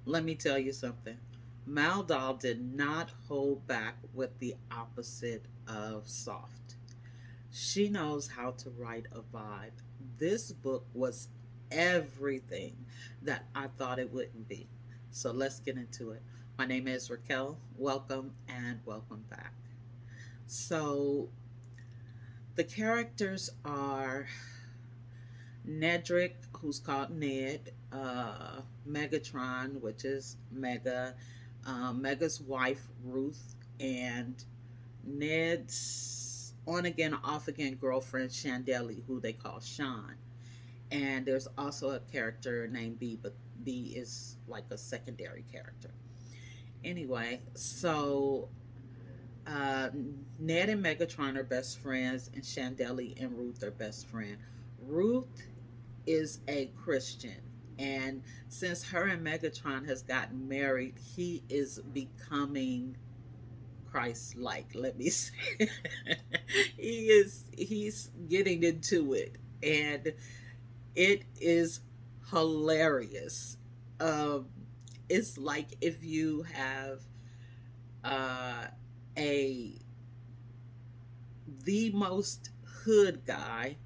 Let me tell you something. Mel Dau did not hold back with the opposite of soft. She knows how to write a vibe. This book was everything that I thought it wouldn't be. So let's get into it. My name is Raquel. Welcome and welcome back. So the characters are Nedrick, who's called Ned, Megatron, which is Mega, Mega's wife Ruth, and Ned's on again, off again girlfriend Chandeli, who they call Sean. And there's also a character named B, but B is like a secondary character. Anyway, so uh, Ned and Megatron are best friends, and Chandeli and Ruth are best friend. Ruth is a Christian, and since her and Megatron has gotten married, he is becoming Christ-like. Let me say, he's getting into it, and it is hilarious. Um, it's like if you have uh, a the most hood guy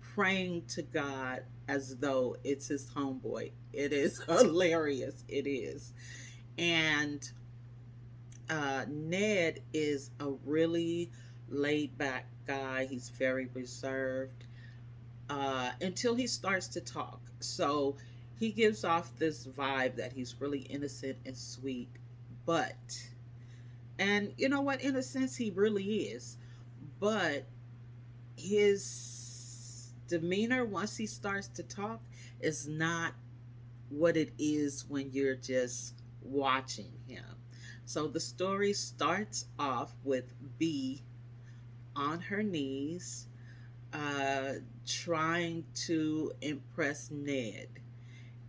praying to God as though it's his homeboy. It is hilarious. It is. And Ned is a really laid back guy. He's very reserved until he starts to talk. So he gives off this vibe that he's really innocent and sweet. But, and you know what? In a sense, he really is. But his demeanor, once he starts to talk, is not what it is when you're just watching him. So the story starts off with B on her knees, uh, trying to impress Ned.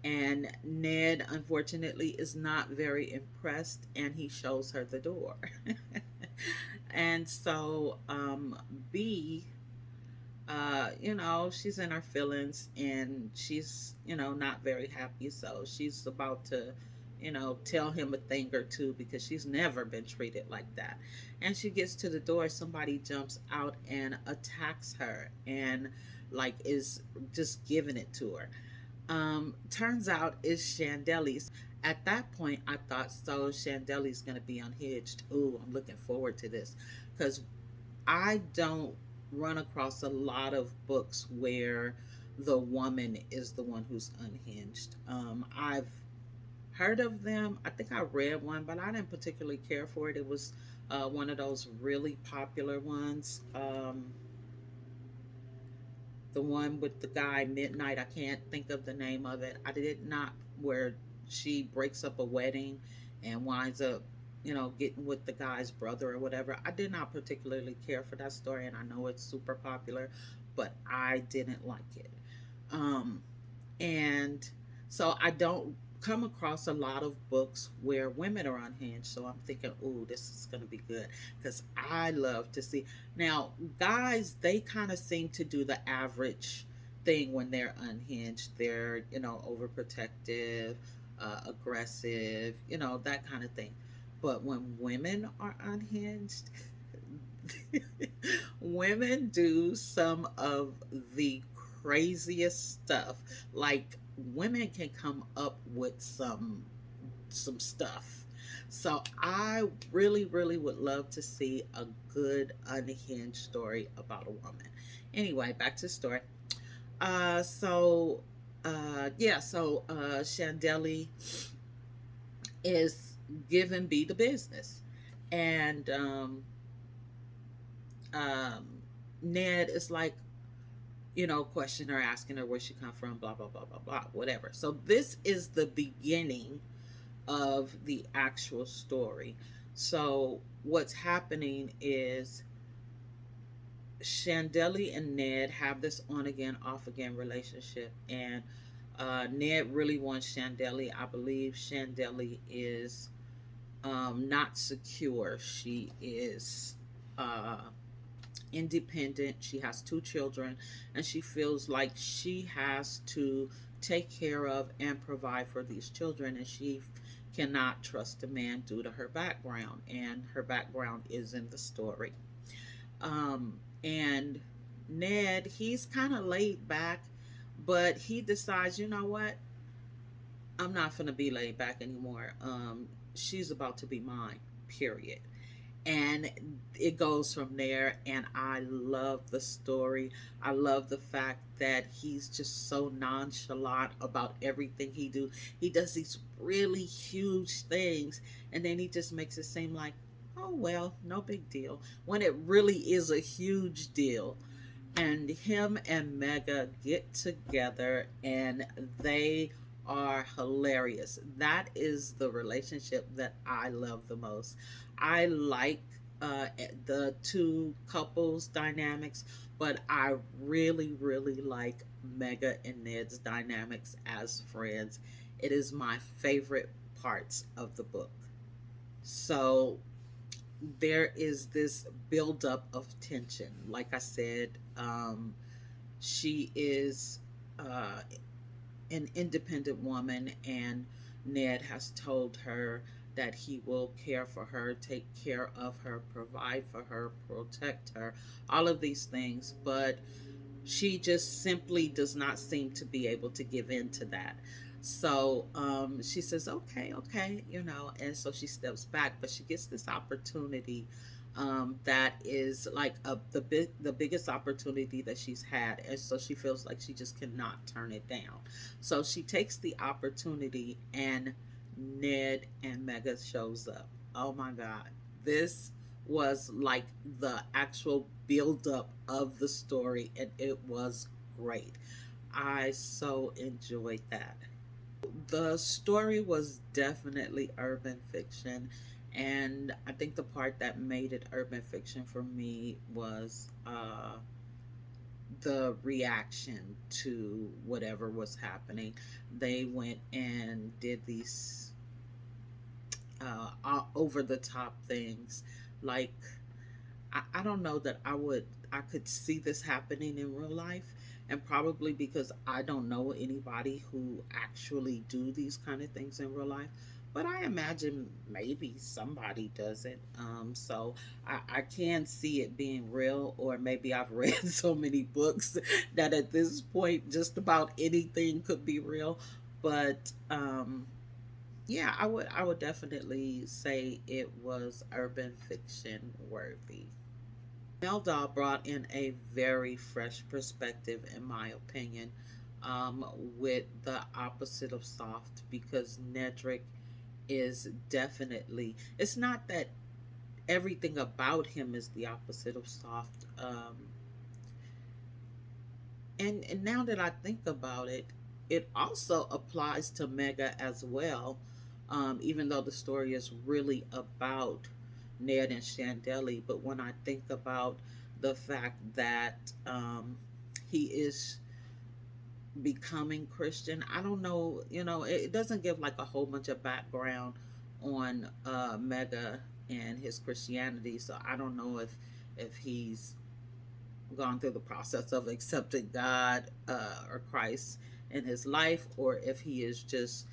And Ned, unfortunately, is not very impressed, and he shows her the door. And so B, she's in her feelings, and she's, not very happy. So she's about to, tell him a thing or two because she's never been treated like that. And she gets to the door, somebody jumps out and attacks her and, like, is just giving it to her. Turns out it's Chandeli. So at that point, I thought, so Chandeli's going to be unhinged. Ooh, I'm looking forward to this because I don't run across a lot of books where the woman is the one who's unhinged. I've heard of them. I think I read one, but I didn't particularly care for it. It was one of those really popular ones. The one with the guy Midnight. I can't think of the name of it. I did not, where she breaks up a wedding and winds up, getting with the guy's brother or whatever. I did not particularly care for that story, and I know it's super popular, but I didn't like it. Um, and so I don't come across a lot of books where women are unhinged. So I'm thinking, oh, this is going to be good because I love to see. Now, guys, they kind of seem to do the average thing when they're unhinged. They're, overprotective, aggressive, that kind of thing. But when women are unhinged, women do some of the craziest stuff. Like, women can come up with some stuff. So I really, really would love to see a good unhinged story about a woman. Anyway, back to the story. Chandeli is giving B the business, and um, Ned is like, question her, asking her where she come from, blah blah blah blah blah, whatever. So this is the beginning of the actual story. So what's happening is Chandeli and Ned have this on again, off again relationship, and Ned really wants Chandeli. I believe Chandeli is not secure. She is uh, independent. She has two children, and she feels like she has to take care of and provide for these children, and she cannot trust a man due to her background, and her background is in the story. And Ned, he's kind of laid back, but he decides, you know what? I'm not going to be laid back anymore. She's about to be mine, period. And it goes from there. And I love the story. I love the fact that he's just so nonchalant about everything he do. He does these really huge things, and then he just makes it seem like, oh well, no big deal, when it really is a huge deal. And him and Mega get together, and they are hilarious. That is the relationship that I love the most. I like the two couples dynamics, but I really, really like Mega and Ned's dynamics as friends. It is my favorite parts of the book. So there is this buildup of tension. Like I said, she is uh, an independent woman, and Ned has told her that he will care for her, take care of her, provide for her, protect her, all of these things. But she just simply does not seem to be able to give in to that. So she says, okay, okay, and so she steps back, but she gets this opportunity that is like the biggest opportunity that she's had. And so she feels like she just cannot turn it down. So she takes the opportunity, and Ned and Mega shows up. Oh my God. This was like the actual build up of the story, and it was great. I so enjoyed that. The story was definitely urban fiction, and I think the part that made it urban fiction for me was the reaction to whatever was happening. They went and did these over the top things, like I don't know that I could see this happening in real life, and probably because I don't know anybody who actually do these kind of things in real life, but I imagine maybe somebody does it. So I can see it being real, or maybe I've read so many books that at this point just about anything could be real. But yeah, I would definitely say it was urban fiction worthy. Mel Dau brought in a very fresh perspective, in my opinion, with the opposite of soft, because Nedrick is definitely, it's not that everything about him is the opposite of soft. And now that I think about it, it also applies to Mega as well, even though the story is really about Ned and Chandeli. But when I think about the fact that he is becoming Christian, I don't know, it doesn't give like a whole bunch of background on Mega and his Christianity. So I don't know if he's gone through the process of accepting God or Christ in his life, or if he is just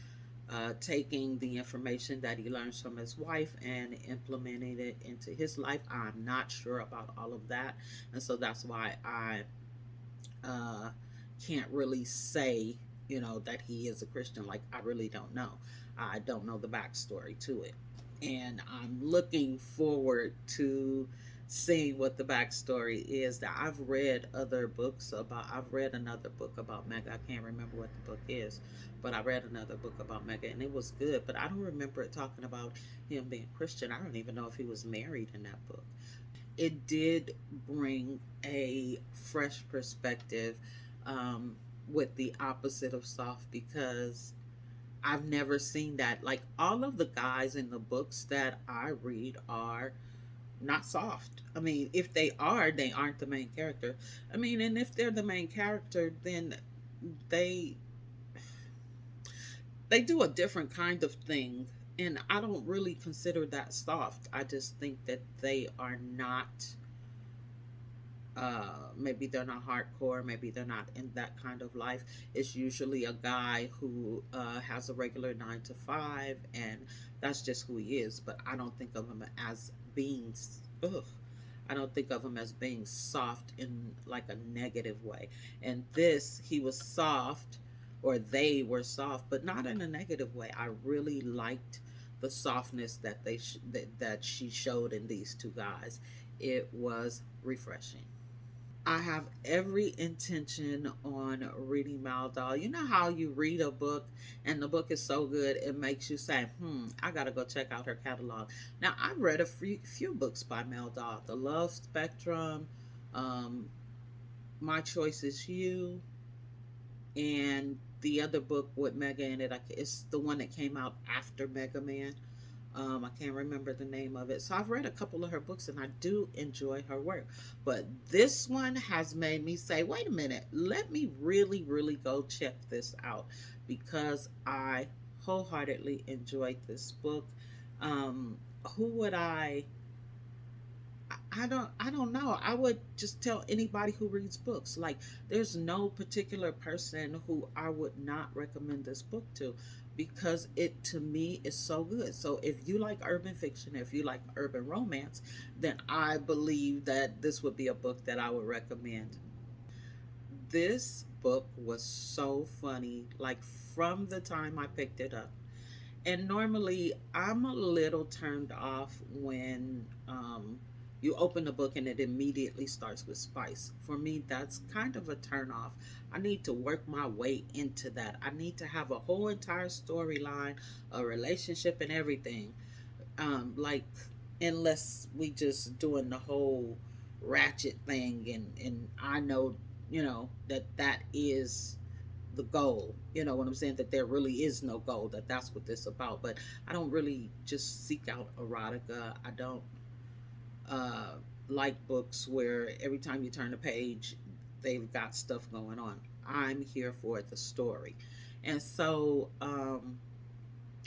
taking the information that he learns from his wife and implementing it into his life. I'm not sure about all of that, and so that's why I uh, can't really say, that he is a Christian. Like, I really don't know. I don't know the backstory to it, and I'm looking forward to seeing what the backstory is. That I've read another book about Mega. I can't remember what the book is, but I read another book about Mega, and it was good, but I don't remember it talking about him being Christian. I don't even know if he was married in that book. It did bring a fresh perspective, with the opposite of soft, because I've never seen that. Like, all of the guys in the books that I read are not soft. I mean, if they are, they aren't the main character. I mean, and if they're the main character, then they they do a different kind of thing, and I don't really consider that soft. I just think that they are not Maybe they're not hardcore, maybe they're not in that kind of life. It's usually a guy who has a regular 9 to 5, and that's just who he is. But I don't think of him as being, ugh, I don't think of him as being soft in like a negative way. And this, he was soft, or they were soft, but not in a negative way. I really liked the softness that that she showed in these two guys. It was refreshing. I have every intention on reading Mel Dau. You know how you read a book and the book is so good it makes you say, I gotta go check out her catalog. Now, I've read a few books by Mel Dau: The Love Spectrum, um, My Choice Is You, and the other book with Mega in it. It's the one that came out after Mega Man. I can't remember the name of it. So I've read a couple of her books and I do enjoy her work. But this one has made me say, wait a minute, let me really, really go check this out, because I wholeheartedly enjoyed this book. Um, who would I don't know. I would just tell anybody who reads books. Like, there's no particular person who I would not recommend this book to, because it, to me, is so good. So if you like urban fiction, if you like urban romance, then I believe that this would be a book that I would recommend. This book was so funny, like from the time I picked it up. And normally I'm a little turned off when you open the book and it immediately starts with spice. For me, that's kind of a turn off. I need to work my way into that. I need to have a whole entire storyline, a relationship, and everything. Like, unless we just doing the whole ratchet thing, and I know, that is the goal. You know what I'm saying? That there really is no goal, that that's what this about. But I don't really just seek out erotica. I don't uh like books where every time you turn a page they've got stuff going on. I'm here for the story. And so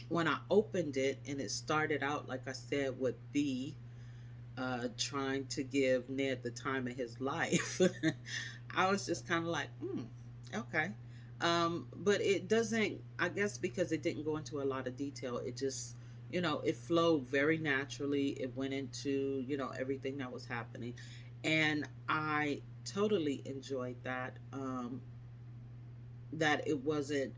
when I opened it and it started out, like I said, with B trying to give Ned the time of his life, I was just kind of like, okay. But it doesn't, I guess because it didn't go into a lot of detail, it just, it flowed very naturally. It went into, everything that was happening. And I totally enjoyed that. That it wasn't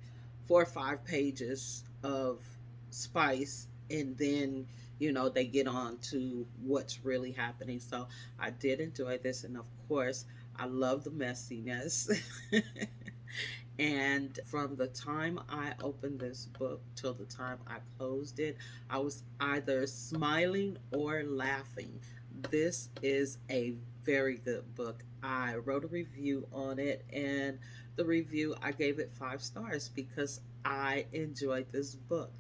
4 or 5 pages of spice and then they get on to what's really happening. So I did enjoy this, and of course I love the messiness. And from the time I opened this book till the time I closed it, I was either smiling or laughing. This is a very good book. I wrote a review on it, and the review, I gave it 5 stars because I enjoyed this book.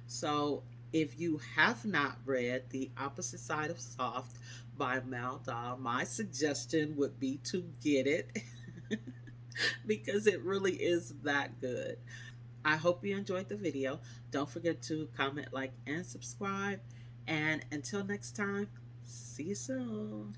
So if you have not read The Opposite Side of Soft by Mel Dau, my suggestion would be to get it. Because it really is that good. I hope you enjoyed the video. Don't forget to comment, like, and subscribe. And until next time, see you soon.